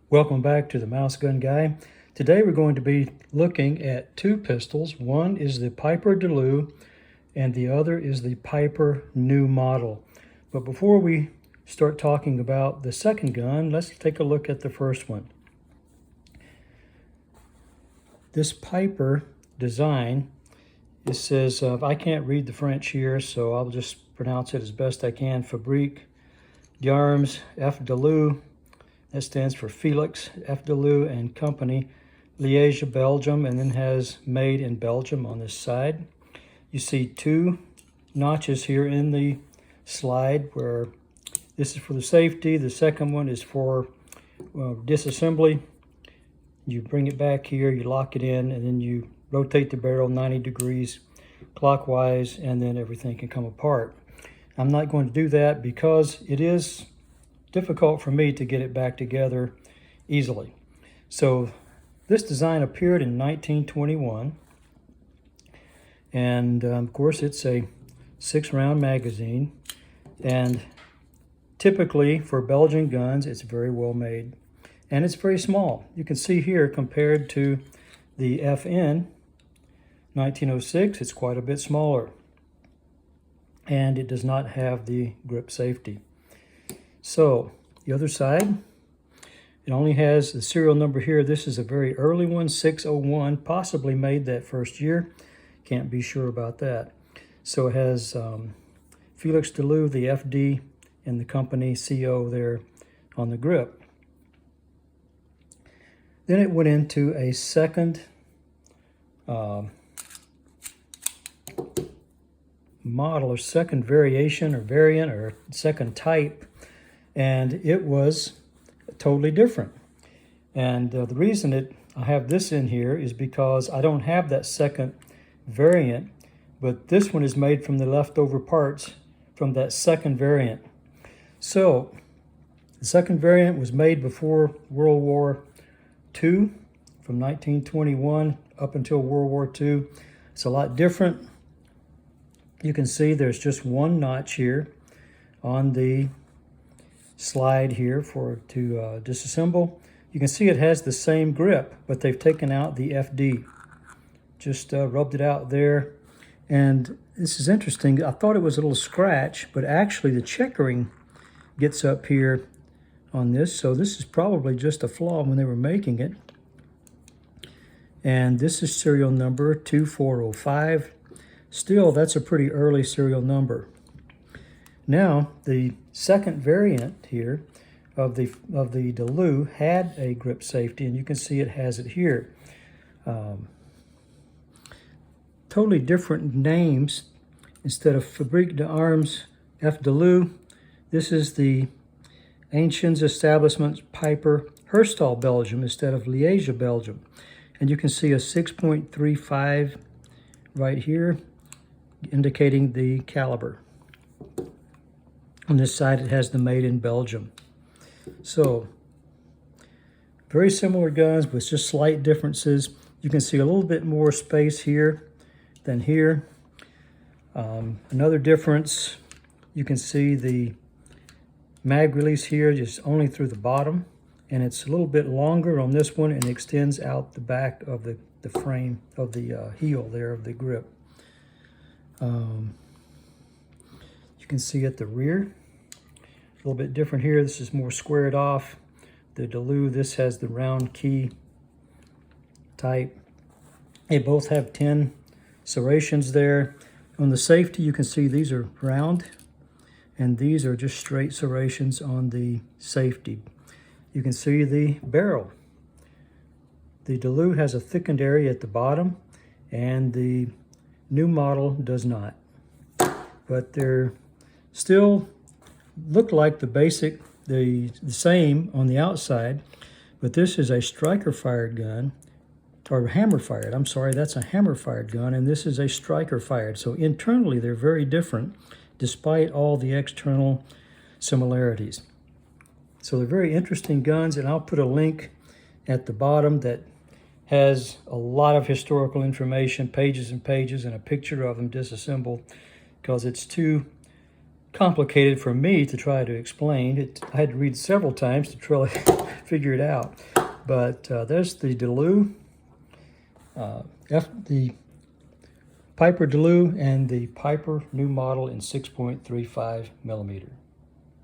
Welcome back to the Mouse Gun Guy. Today we're going to be looking at two pistols. One is the Pieper-Delu and the other is the PieperNew Model. But before we start talking about the second gun, let's take a look at the first one. This Pieper design, it says, I can't read the French here, so I'll just pronounce it as best I can. Fabrique d'Armes Pieper-Delu. That stands for Felix Pieper-Delu and Company, Liège, Belgium, and then has made in Belgium on this side. You see two notches here in the slide where this is for the safety. The second one is for disassembly. You bring it back here, you lock it in, and then you rotate the barrel 90 degrees clockwise, and then everything can come apart. I'm not going to do that because it is difficult for me to get it back together easily. So this design appeared in 1921, and of course it's a 6-round magazine, and typically for Belgian guns it's very well made, and it's very small. You can see here compared to the FN 1906, it's quite a bit smaller, and it does not have the grip safety. So the other side, it only has the serial number here. This is a very early one, 601, possibly made that first year. Can't be sure about that. So it has Felix Delu, the FD, and the company CO there on the grip. Then it went into a second model, or second variation, or variant, or second type, and it was totally different. And the reason I have this in here is because I don't have that second variant, but this one is made from the leftover parts from that second variant. So the second variant was made before World War II, from 1921 up until World War II. It's a lot different. You can see there's just one notch here on the slide here to disassemble. You can see it has the same grip, but they've taken out the FD. Just rubbed it out there. And this is interesting. I thought it was a little scratch, but actually the checkering gets up here on this. So this is probably just a flaw when they were making it. And this is serial number 2405. Still, that's a pretty early serial number. Now, the second variant here of the Delu had a grip safety, and you can see it has it here. Totally different names. Instead of Fabrique d'Armes Pieper-Delu, this is the Ancients Establishment Pieper Herstal, Belgium, instead of Liège, Belgium. And you can see a 6.35 right here, indicating the caliber. On this side, it has the made in Belgium. So, very similar guns, but just slight differences. You can see a little bit more space here than here. Another difference, you can see the mag release here just only through the bottom, and it's a little bit longer on this one and extends out the back of the frame of the heel there of the grip. You can see at the rear, a little bit different here. This is more squared off. The Delu, this has the round key type. They both have 10 serrations there. On the safety, you can see these are round, and these are just straight serrations on the safety. You can see the barrel. The Delu has a thickened area at the bottom, and the new model does not. But they're still look like the same on the outside, but this is a striker-fired gun, or hammer-fired. I'm sorry, that's a hammer-fired gun, and this is a striker-fired. So internally, they're very different, despite all the external similarities. So they're very interesting guns, and I'll put a link at the bottom that has a lot of historical information, pages and pages, and a picture of them disassembled, because it's two complicated for me to try to explain. I had to read several times to try to figure it out. But there's the Delu, the PieperDelu and the PieperNew Model in 6.35 millimeter.